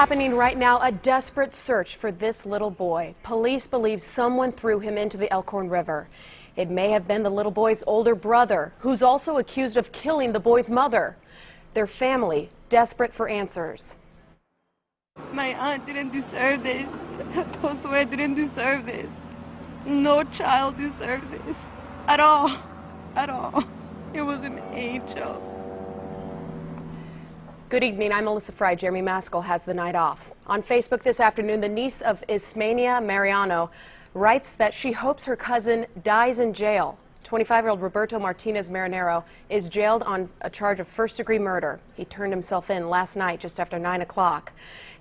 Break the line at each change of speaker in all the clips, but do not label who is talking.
Happening right now, a desperate search for this little boy. Police believe someone threw him into the Elkhorn River. It may have been the little boy's older brother, who's also accused of killing the boy's mother. Their family desperate for answers.
My aunt didn't deserve this. Josue didn't deserve this. No child deserved this. At all. At all. It was an angel.
Good evening. I'm Melissa Fry. Jeremy Maskell has the night off. On Facebook this afternoon, the niece of Ismenia Mariano writes that she hopes her cousin dies in jail. 25-year-old Roberto Martinez-Marinero is jailed on a charge of first-degree murder. He turned himself in last night just after 9 o'clock.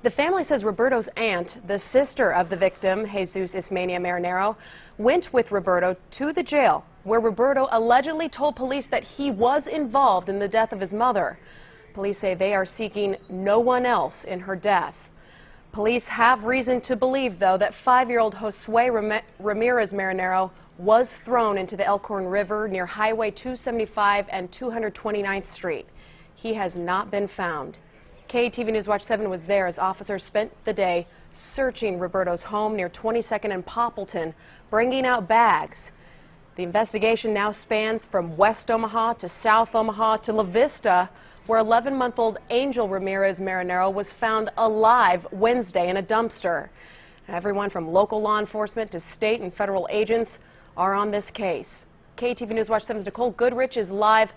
The family says Roberto's aunt, the sister of the victim, Jesus Ismenia Marinero, went with Roberto to the jail, where Roberto allegedly told police that he was involved in the death of his mother. Police say they are seeking no one else in her death. Police have reason to believe, though, that 5-year-old Josue Ramirez-Marinero was thrown into the Elkhorn River near Highway 275 and 229th Street. He has not been found. KETV News Watch 7 was there as officers spent the day searching Roberto's home near 22nd and Poppleton, bringing out bags. The investigation now spans from West Omaha to South Omaha to La Vista, where 11-month-old Angel Ramirez-Marinero was found alive Wednesday in a dumpster. Everyone from local law enforcement to state and federal agents are on this case. KETV News Watch 7's Nicole Goodrich is live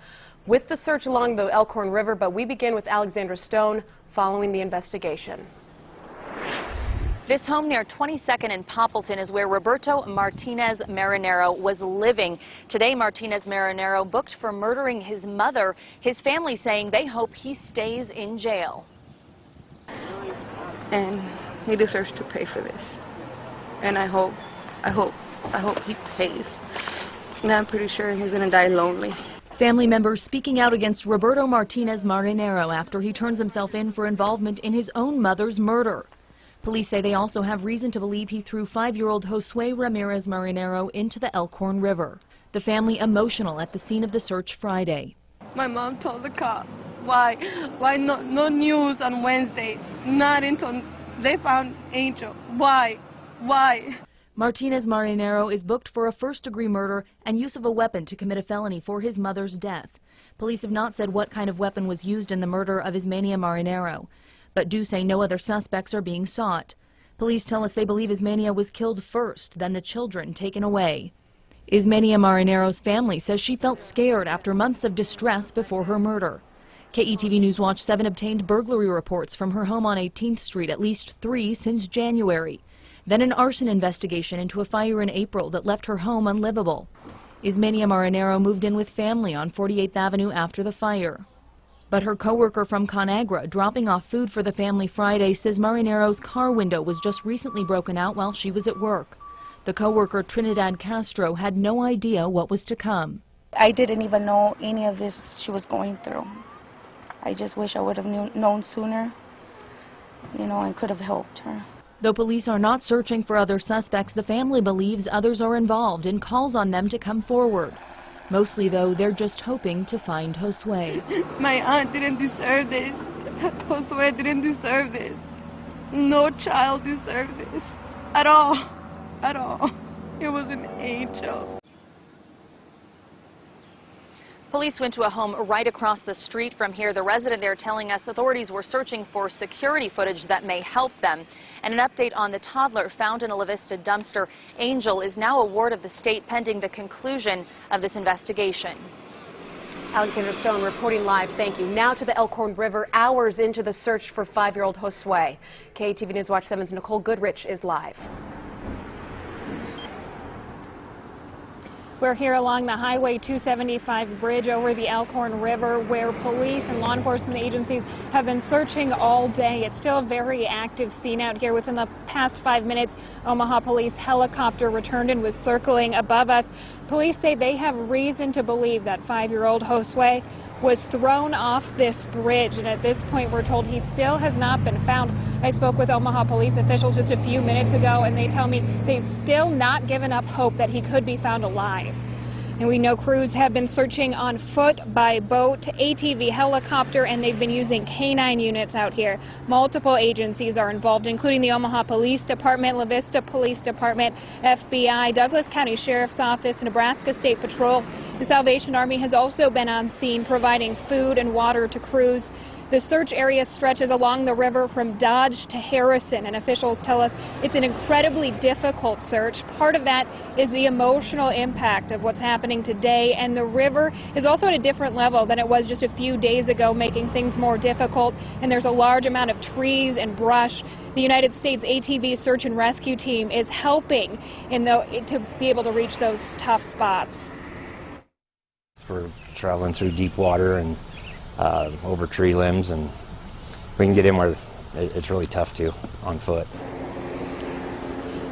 with the search along the Elkhorn River, but we begin with Alexandra Stone following the investigation.
This home near 22nd and Poppleton is where Roberto Martinez-Marinero was living. Today, Martinez-Marinero booked for murdering his mother. His family saying they hope he stays in jail.
And he deserves to pay for this. And I hope he pays. And I'm pretty sure he's gonna die lonely.
Family members speaking out against Roberto Martinez-Marinero after he turns himself in for involvement in his own mother's murder. Police say they also have reason to believe he threw 5-year-old Josue Ramirez-Marinero into the Elkhorn River. The family emotional at the scene of the search Friday.
My mom told the cops, why no news on Wednesday, not until they found Angel. Why?
Martinez-Marinero is booked for a first-degree murder and use of a weapon to commit a felony for his mother's death. Police have not said what kind of weapon was used in the murder of Ismenia Marinero, but do say no other suspects are being sought. Police tell us they believe Ismenia was killed first, then the children taken away. Ismenia Marinero's family says she felt scared after months of distress before her murder. KETV News Watch 7 obtained burglary reports from her home on 18th Street, at least 3 since January. Then an arson investigation into a fire in April that left her home unlivable. Ismenia Marinero moved in with family on 48th Avenue after the fire. But her coworker from ConAgra dropping off food for the family Friday says Marinero's car window was just recently broken out while she was at work. The coworker Trinidad Castro had no idea what was to come.
I didn't even know any of this she was going through. I just wish I would have known sooner, and could have helped her.
Though police are not searching for other suspects, the family believes others are involved and calls on them to come forward. Mostly, though, they're just hoping to find Josue.
My aunt didn't deserve this. Josue didn't deserve this. No child deserved this. At all. At all. It was an angel.
Police went to a home right across the street from here. The resident there telling us authorities were searching for security footage that may help them. And an update on the toddler found in a La Vista dumpster. Angel is now a ward of the state pending the conclusion of this investigation.
Alexandra Stone reporting live. Thank you. Now to the Elkhorn River, hours into the search for 5-year-old Josue. KETV News Watch 7's Nicole Goodrich is live.
We're here along the Highway 275 bridge over the Elkhorn River, where police and law enforcement agencies have been searching all day. It's still a very active scene out here. Within the past 5 minutes, Omaha police helicopter returned and was circling above us. Police say they have reason to believe that 5-year-old Josue was thrown off this bridge, and at this point we're told he still has not been found. I spoke with Omaha police officials just a few minutes ago, and they tell me they've still not given up hope that he could be found alive. And we know crews have been searching on foot, by boat, ATV, helicopter, and they've been using K-9 units out here. Multiple agencies are involved, including the Omaha Police Department, La Vista Police Department, FBI, Douglas County Sheriff's Office, Nebraska State Patrol. The Salvation Army has also been on scene providing food and water to crews. The search area stretches along the river from Dodge to Harrison, and officials tell us it's an incredibly difficult search. Part of that is the emotional impact of what's happening today, and the river is also at a different level than it was just a few days ago, making things more difficult, and there's a large amount of trees and brush. The United States ATV Search and Rescue Team is helping to be able to reach those tough spots.
We're traveling through deep water and over tree limbs, and we can get in where it's really tough to on foot.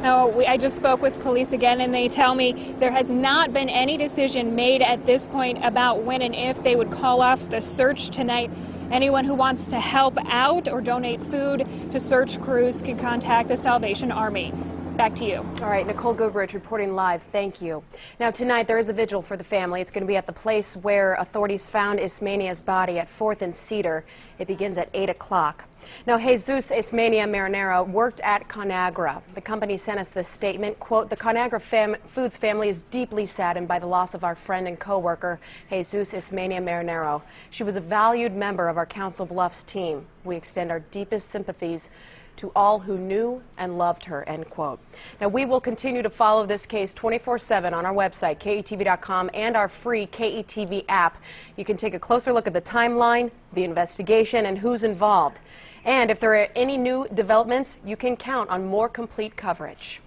Now, I just spoke with police again, and they tell me there has not been any decision made at this point about when and if they would call off the search tonight. Anyone who wants to help out or donate food to search crews can contact the Salvation Army. Back to you.
All right, Nicole Goodrich reporting live. Thank you. Now, tonight there is a vigil for the family. It's going to be at the place where authorities found Ismenia's body at 4th and Cedar. It begins at 8 o'clock. Now, Jesus Ismenia-Marinero worked at ConAgra. The company sent us this statement, quote, "The ConAgra Foods family is deeply saddened by the loss of our friend and co-worker, Jesus Ismenia-Marinero. She was a valued member of our Council Bluffs team. We extend our deepest sympathies to all who knew and loved her," end quote. Now, we will continue to follow this case 24/7 on our website, KETV.com, and our free KETV app. You can take a closer look at the timeline, the investigation, and who's involved. And if there are any new developments, you can count on more complete coverage.